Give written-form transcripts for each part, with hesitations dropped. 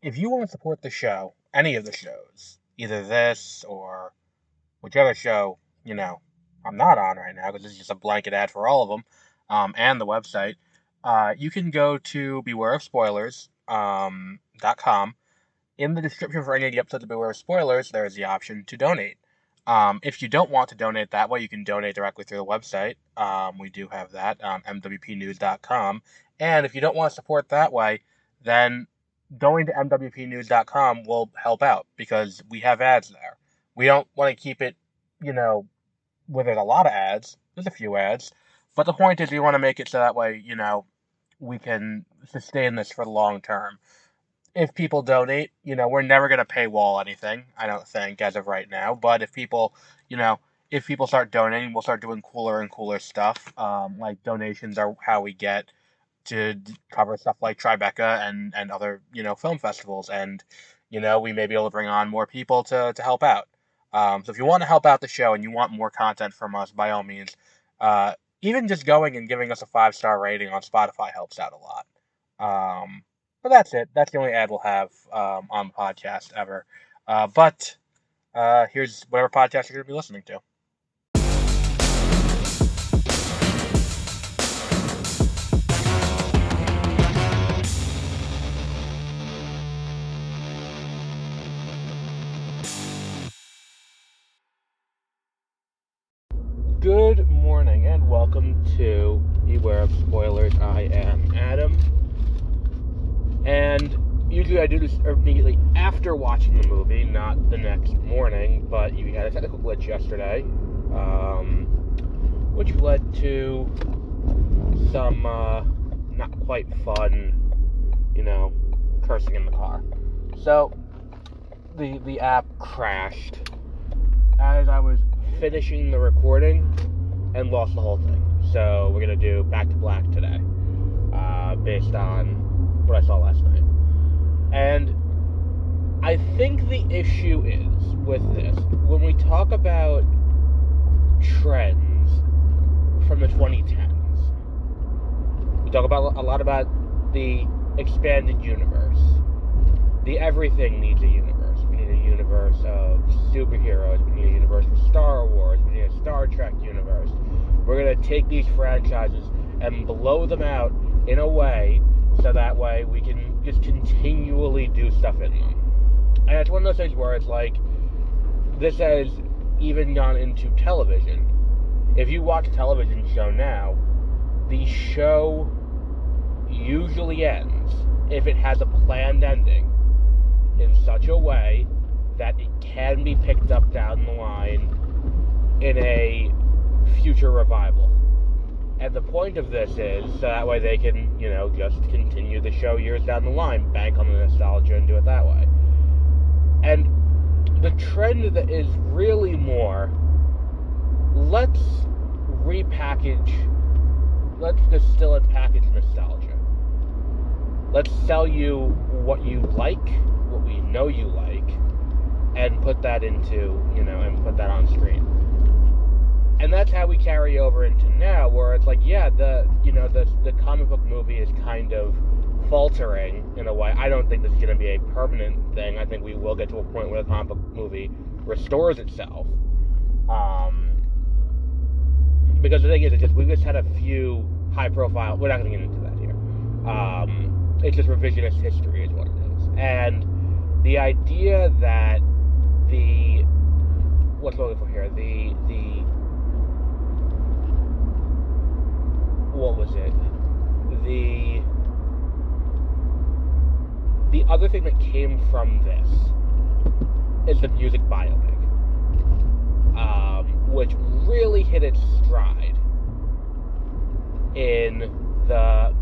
if you want to support the show, any of the shows, either this or whichever show, I'm not on right now because it's just a blanket ad for all of them, and the website, you can go to bewareofspoilers.com. In the description for any of the episodes of Beware of Spoilers, there is the option to donate. If you don't want to donate that way, you can donate directly through the website. We do have that, mwpnews.com. And if you don't want to support that way, then going to mwpnews.com will help out because we have ads there. We don't want to keep it, where there's a lot of ads. There's a few ads. But the point is we want to make it so that way, we can sustain this for the long term. If people donate, we're never going to paywall anything, I don't think, as of right now. But if people start donating, we'll start doing cooler and cooler stuff. Like donations are how we get to cover stuff like Tribeca and other, film festivals. And, we may be able to bring on more people to help out. So if you want to help out the show and you want more content from us, by all means, even just going and giving us a 5-star rating on Spotify helps out a lot. But that's it. That's the only ad we'll have on the podcast ever. But here's whatever podcast you're going to be listening to. Good morning and welcome to Beware of Spoilers. I am Adam. And usually I do this immediately after watching the movie, not the next morning, but you had a technical glitch yesterday, which led to some not quite fun, cursing in the car. So, the app crashed as I was finishing the recording and lost the whole thing. So we're going to do Back to Black today, based on what I saw last night. And I think the issue is with this, when we talk about trends from the 2010s, we talk about a lot about the expanded universe. The everything needs a universe. We need a universe of superheroes. We need a universe of Star Wars. We need a Star Trek universe. We're going to take these franchises and blow them out in a way so that way we can just continually do stuff in them. And it's one of those things where it's like, this has even gone into television. If you watch a television show now, the show usually ends, if it has a planned ending, in such a way that it can be picked up down the line in a future revival. And the point of this is so that way they can, just continue the show years down the line, bank on the nostalgia and do it that way. And the trend that is really more, let's distill and package nostalgia. Let's sell you what you like, what we know you like, and put that into, and put that on screen. And that's how we carry over into now, where it's like, yeah, the comic book movie is kind of faltering in a way. I don't think this is going to be a permanent thing. I think we will get to a point where the comic book movie restores itself. Because the thing is, we just had a few high-profile. We're not going to get into that here. It's just revisionist history is what it is. And the idea that what's going for here? What was it? The other thing that came from this is the music biopic, which really hit its stride in the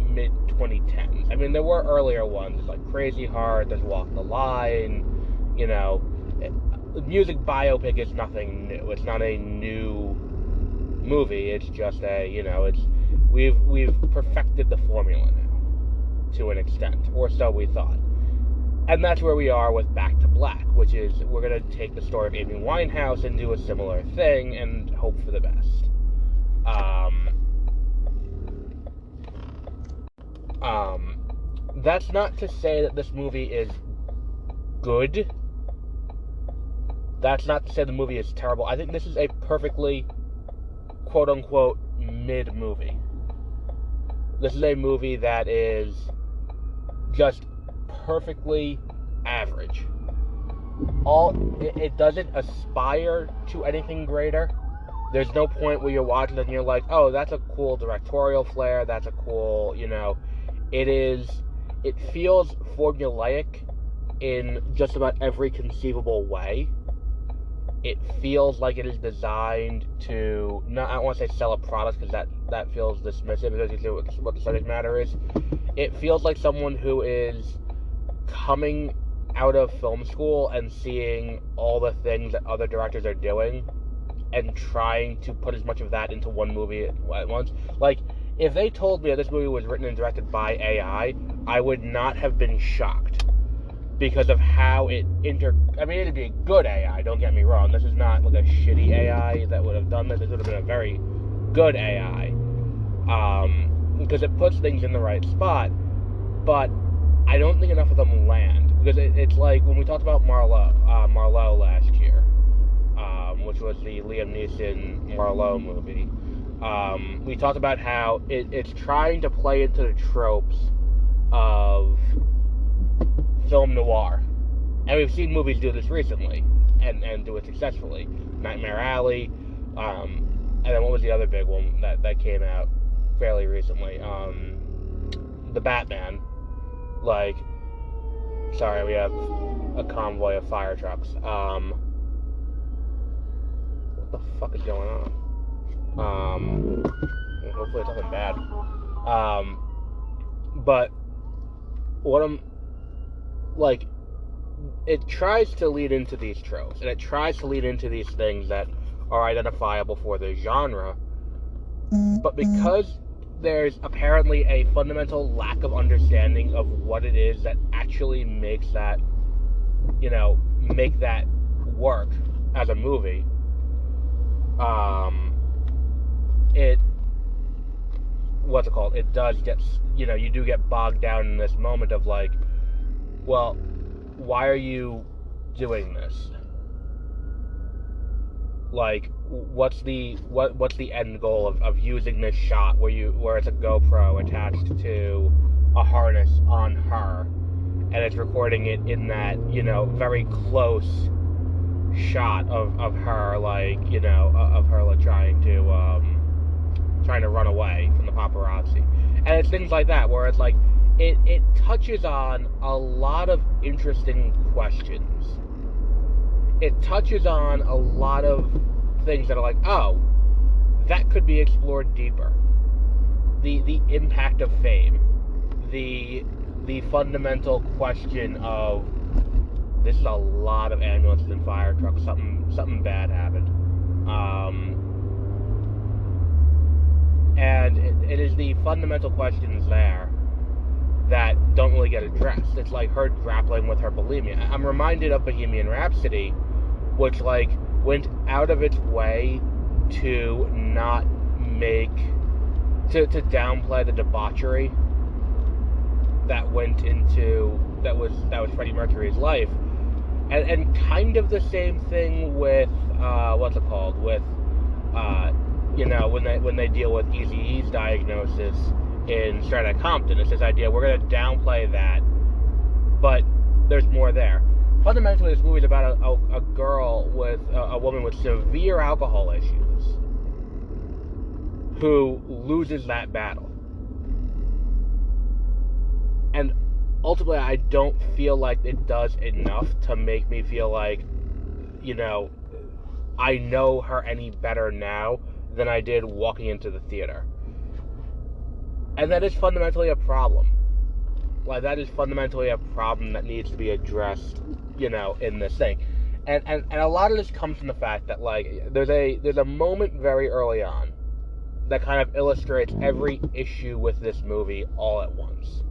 mid-2010s. I mean, there were earlier ones, like Crazy Heart, there's Walk the Line, the music biopic is nothing new. It's not a new movie, it's just we've perfected the formula now, to an extent, or so we thought. And that's where we are with Back to Black, which is, we're going to take the story of Amy Winehouse and do a similar thing and hope for the best. that's not to say that this movie is good. That's not to say the movie is terrible. I think this is a perfectly, quote-unquote, mid-movie. This is a movie that is just perfectly average. It doesn't aspire to anything greater. There's no point where you're watching it and you're like, oh, that's a cool directorial flair, that's a cool, it feels formulaic in just about every conceivable way. It feels like it is designed to, I don't want to say sell a product because that feels dismissive because what the subject matter is. It feels like someone who is coming out of film school and seeing all the things that other directors are doing and trying to put as much of that into one movie at once. Like, if they told me that this movie was written and directed by AI, I would not have been shocked because of how it'd be a good AI, don't get me wrong. This is not like a shitty AI that would have done this. This would have been a very good AI. Because it puts things in the right spot, but I don't think enough of them land. Because it's like when we talked about Marlowe last year, which was the Liam Neeson Marlowe movie. We talked about how it's trying to play into the tropes of film noir. And we've seen movies do this recently, and do it successfully. Nightmare Alley, and then what was the other big one that came out fairly recently? The Batman. Sorry, we have a convoy of fire trucks. What the fuck is going on? Hopefully it's nothing bad. But what I'm it tries to lead into these tropes, and it tries to lead into these things that are identifiable for the genre, but because there's apparently a fundamental lack of understanding of what it is that actually makes that, make that work as a movie, it does get, you do get bogged down in this moment of well, why are you doing this? What's the end goal of using this shot where it's a GoPro attached to a harness on her, and it's recording it in that, very close shot of her, of her trying to run away from the paparazzi. And it's things like that where it's it touches on a lot of interesting questions. It touches on a lot of things that are oh, that could be explored deeper. The impact of fame. The fundamental question of, this is a lot of ambulances and fire trucks. Something bad happened. And it is the fundamental questions there that don't really get addressed. It's like her grappling with her bulimia. I'm reminded of Bohemian Rhapsody, which went out of its way to not to downplay the debauchery that went into that was Freddie Mercury's life, and kind of the same thing with when they deal with Eazy-E's diagnosis in Straight Outta Compton. It's this idea, we're going to downplay that, but there's more there. Fundamentally, this movie is about a girl a woman with severe alcohol issues who loses that battle. And ultimately, I don't feel like it does enough to make me feel like, I know her any better now than I did walking into the theater. And that is fundamentally a problem. That is fundamentally a problem that needs to be addressed, in this thing. And a lot of this comes from the fact that, there's a moment very early on that kind of illustrates every issue with this movie all at once.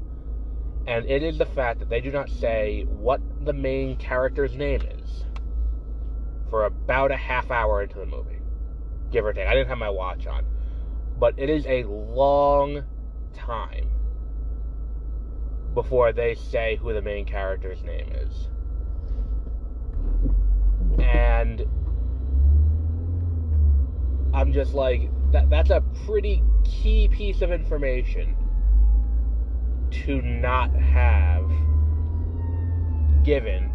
And it is the fact that they do not say what the main character's name is for about a half hour into the movie, give or take. I didn't have my watch on, but it is a long time before they say who the main character's name is. And I'm just like, that's a pretty key piece of information to not have given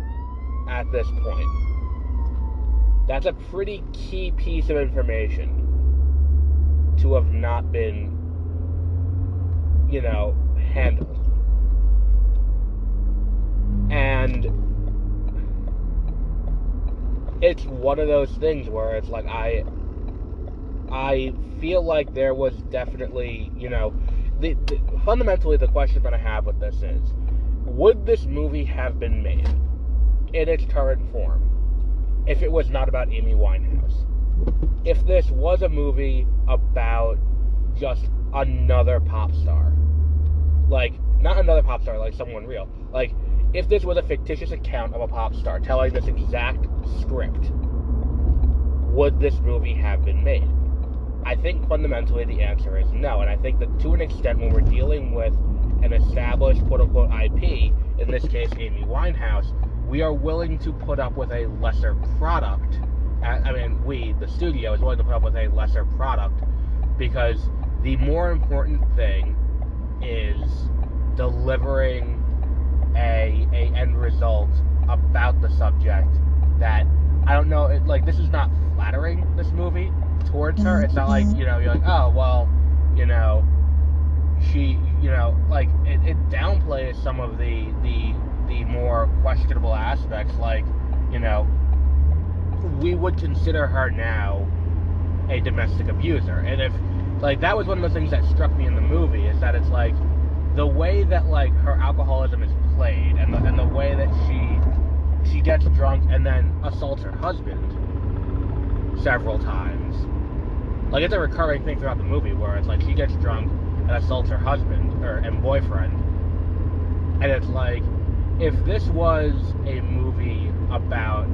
at this point. That's a pretty key piece of information to have not been, handled. And it's one of those things where it's like, I feel like there was definitely, fundamentally the question that I have with this is, would this movie have been made in its current form if it was not about Amy Winehouse? If this was a movie about just another pop star, like, not another pop star, like someone real, like, if this was a fictitious account of a pop star telling this exact script, would this movie have been made? I think fundamentally the answer is no, and I think that to an extent when we're dealing with an established quote-unquote IP, in this case Amy Winehouse, we are willing to put up with a lesser product. The studio is willing to put up with a lesser product because the more important thing is delivering a end result about the subject that, I don't know, this is not flattering, this movie, towards her. It's not like, you're like, oh, well, she, it downplays some of the more questionable aspects, like, we would consider her now a domestic abuser. And if, that was one of the things that struck me in the movie, is that it's like, the way that, her alcoholism is played, and the way that she gets drunk and then assaults her husband several times. It's a recurring thing throughout the movie where it's like she gets drunk and assaults her husband and boyfriend. And it's like, if this was a movie about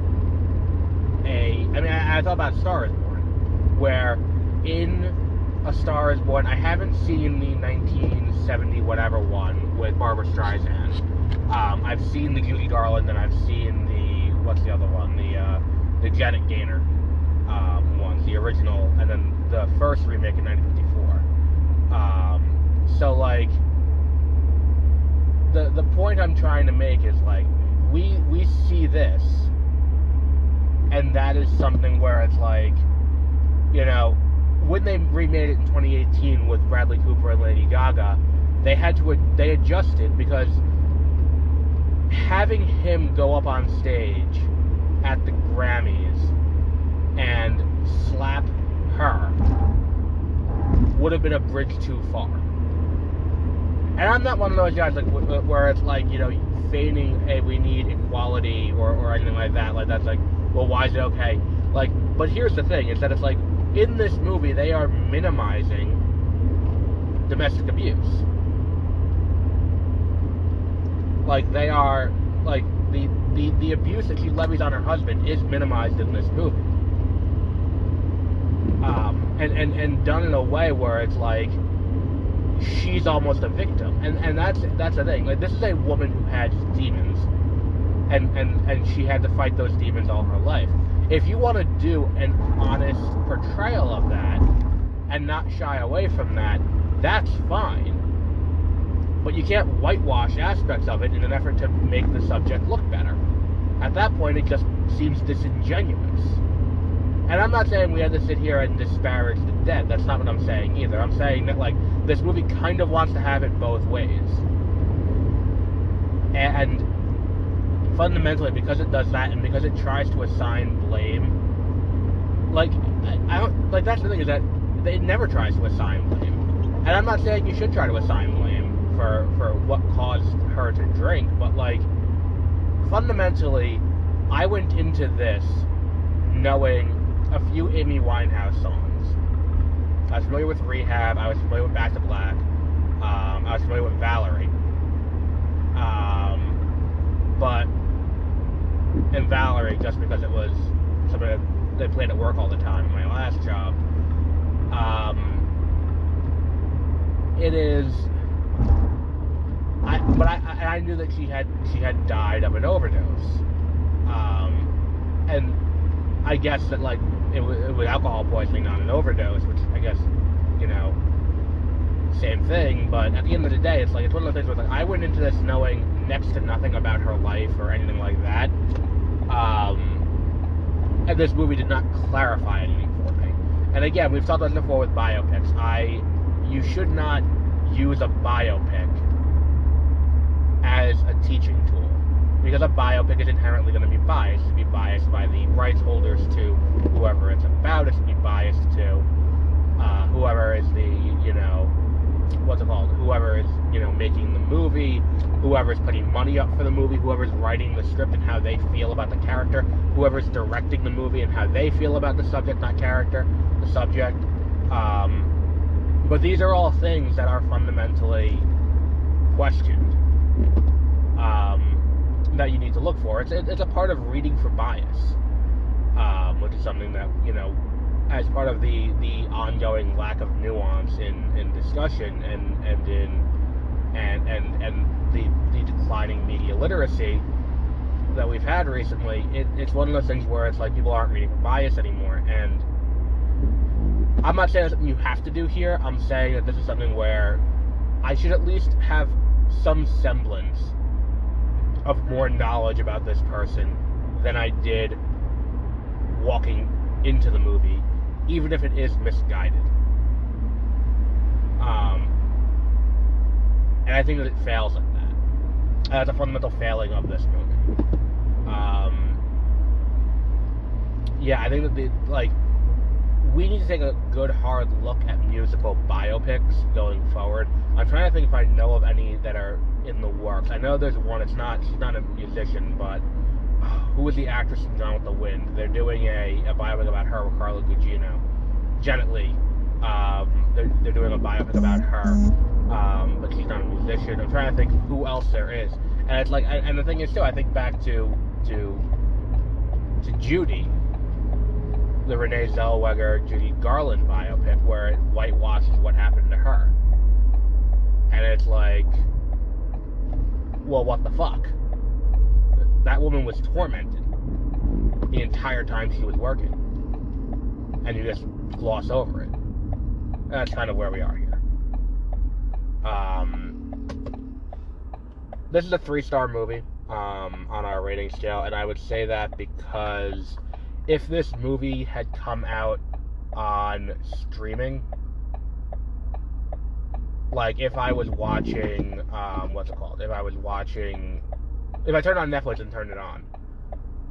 I thought about Star is Born, where in A Star is Born, I haven't seen the 1970 whatever one with Barbra Streisand. I've seen the Judy Garland, and I've seen the, what's the other one? The Janet Gaynor ones, the original, and then the first remake in 1954. So, the point I'm trying to make is, we see this, and that is something where it's like, when they remade it in 2018 with Bradley Cooper and Lady Gaga, they adjusted, because having him go up on stage at the Grammys and slap her would have been a bridge too far. And I'm not one of those guys where it's like, feigning, hey, we need equality or anything like that. That's like, well, why is it okay? But here's the thing, is that it's like, in this movie, they are minimizing domestic abuse. They are, the abuse that she levies on her husband is minimized in this movie. And done in a way where it's like, she's almost a victim. And that's the thing. This is a woman who had demons, and she had to fight those demons all her life. If you want to do an honest portrayal of that and not shy away from that, that's fine. But you can't whitewash aspects of it in an effort to make the subject look better. At that point, it just seems disingenuous. And I'm not saying we had to sit here and disparage the dead. That's not what I'm saying either. I'm saying that, this movie kind of wants to have it both ways. And fundamentally, because it does that, and because it tries to assign blame, I don't, that's the thing, is that it never tries to assign blame. And I'm not saying you should try to assign blame for what caused her to drink, but, fundamentally, I went into this knowing a few Amy Winehouse songs. I was familiar with Rehab, I was familiar with Back to Black, I was familiar with Valerie. And Valerie, just because it was something that they played at work all the time in my last job. I knew that she had died of an overdose, and I guess that like it was alcohol poisoning, not an overdose, which I guess, you know, same thing. But at the end of the day, it's like it's one of those things where like I went into this knowing next to nothing about her life or anything like that, and this movie did not clarify anything for me. And again, we've talked about this before with biopics. You should not use a biopic as a teaching tool, because a biopic is inherently going to be biased. It's be biased by the rights holders to whoever it's about. It's to be biased to whoever is the, you know, what's it called? Whoever is, you know, making the movie, whoever's putting money up for the movie, whoever's writing the script and how they feel about the character, whoever's directing the movie and how they feel about the subject, not character, the subject. But these are all things that are fundamentally questioned, that you need to look for. It's a part of reading for bias, which is something that, you know, as part of the ongoing lack of nuance in discussion and the declining media literacy that we've had recently, it's one of those things where it's like people aren't reading for bias anymore. And I'm not saying that's something you have to do here. I'm saying that this is something where I should at least have some semblance of more knowledge about this person than I did walking into the movie, even if it is misguided. And I think that it fails at that. That's a fundamental failing of this movie. Yeah, I think that we need to take a good hard look at musical biopics going forward. I'm trying to think if I know of any that are in the works. I know there's one. She's not a musician, but who was the actress from Gone with the Wind? They're doing a biopic about her with Carla Gugino. Janet Leigh. They're doing a biopic about her, but she's not a musician. I'm trying to think who else there is. And it's like, and the thing is too, I think back to Judy, the Renee Zellweger, Judy Garland biopic, where it whitewashes what happened to her. And it's like, well, what the fuck? That woman was tormented the entire time she was working. And you just gloss over it. And that's kind of where we are here. This is a 3-star movie on our rating scale, and I would say that because if this movie had come out on streaming, like if I was watching, if I turned on Netflix and turned it on,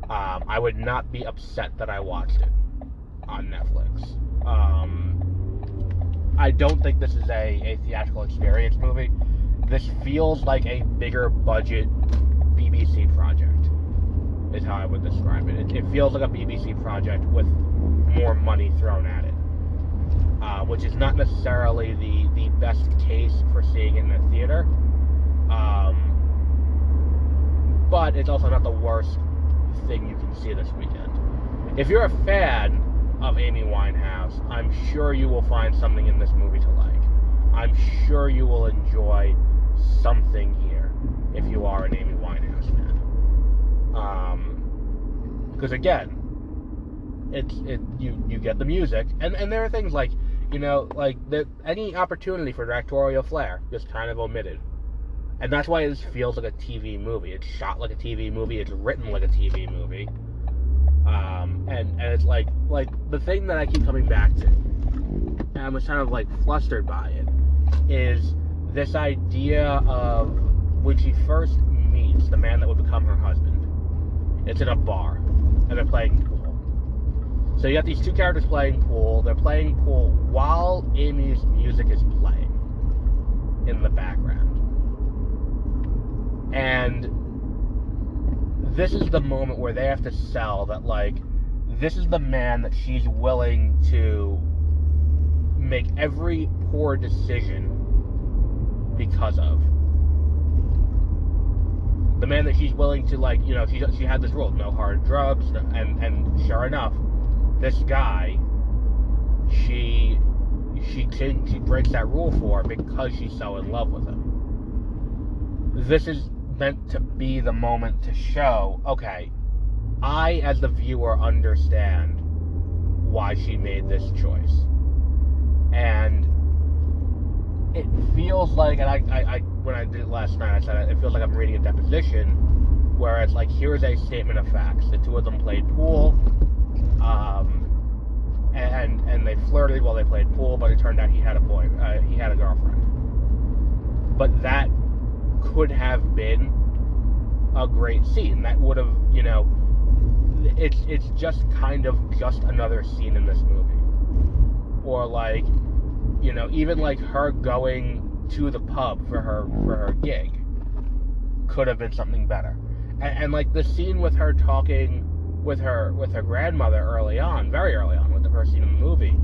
I would not be upset that I watched it on Netflix. I don't think this is a theatrical experience movie. This feels like a bigger budget BBC project, is how I would describe it. It feels like a BBC project with more money thrown at it, which is not necessarily the best case for seeing it in a theater, but it's also not the worst thing you can see this weekend. If you're a fan of Amy Winehouse, I'm sure you will find something in this movie to like. I'm sure you will enjoy something here if you are an Amy Winehouse fan. Because again, you get the music, and there are things like, you know, like any opportunity for directorial flair just kind of omitted. And that's why this feels like a TV movie. It's shot like a TV movie. It's written like a TV movie. And it's like the thing that I keep coming back to, and I was kind of like flustered by it, is this idea of when she first meets the man that would become her husband. It's in a bar, and they're playing pool. So you got these two characters playing pool. They're playing pool while Amy's music is playing in the background. And this is the moment where they have to sell that, like, this is the man that she's willing to make every poor decision because of. The man that she's willing to, like, you know, she had this rule, no hard drugs, and sure enough, this guy, she breaks that rule for because she's so in love with him. this is meant to be the moment to show, okay, I, as the viewer, understand why she made this choice. And it feels like, and I when I did it last night, I said it feels like I'm reading a deposition, where it's like, here's a statement of facts. The two of them played pool, and they flirted while they played pool, but it turned out he had a girlfriend. But that could have been a great scene. That would have, it's just kind of just another scene in this movie. Or like, even like her going to the pub for her gig could have been something better. And like the scene with her talking with her grandmother very early on, with the first scene in the movie,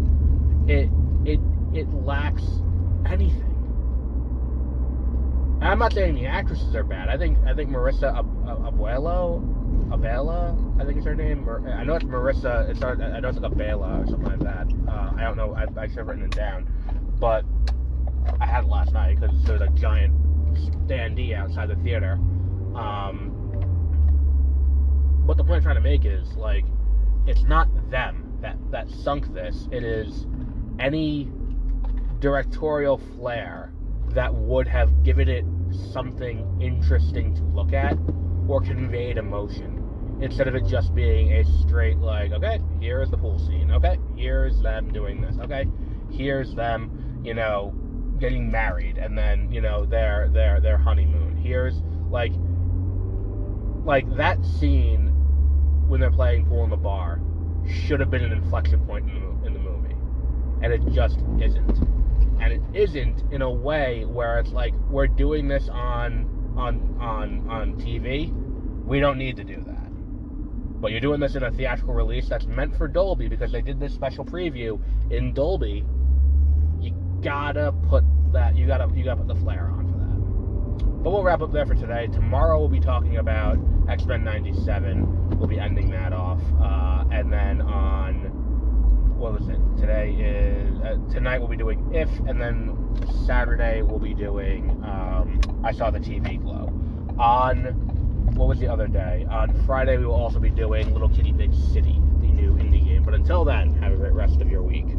it lacks anything. And I'm not saying the actresses are bad. I think Marissa Abela, I think is her name. I know it's Marissa. I know it's like Abela or something like that. I don't know. I should have written it down, but I had it last night because there was a giant standee outside the theater. What the point I'm trying to make is, like, it's not them that sunk this. It is any directorial flair that would have given it something interesting to look at or conveyed emotion, instead of it just being a straight, like, okay, here's the pool scene, okay, here's them doing this, okay, here's them, getting married, and then, their honeymoon. Here's, like that scene when they're playing pool in the bar should have been an inflection point in the movie, and it just isn't. And it isn't in a way where it's like, we're doing this on TV. We don't need to do that. But you're doing this in a theatrical release that's meant for Dolby, because they did this special preview in Dolby. You gotta put that. You gotta put the flair on for that. But we'll wrap up there for today. Tomorrow we'll be talking about X-Men 97. We'll be ending that off, and then on. What was it? Tonight we'll be doing If, and then Saturday we'll be doing I Saw the TV Glow. What was the other day? On Friday we will also be doing Little Kitty Big City, the new indie game. But until then, have a great rest of your week.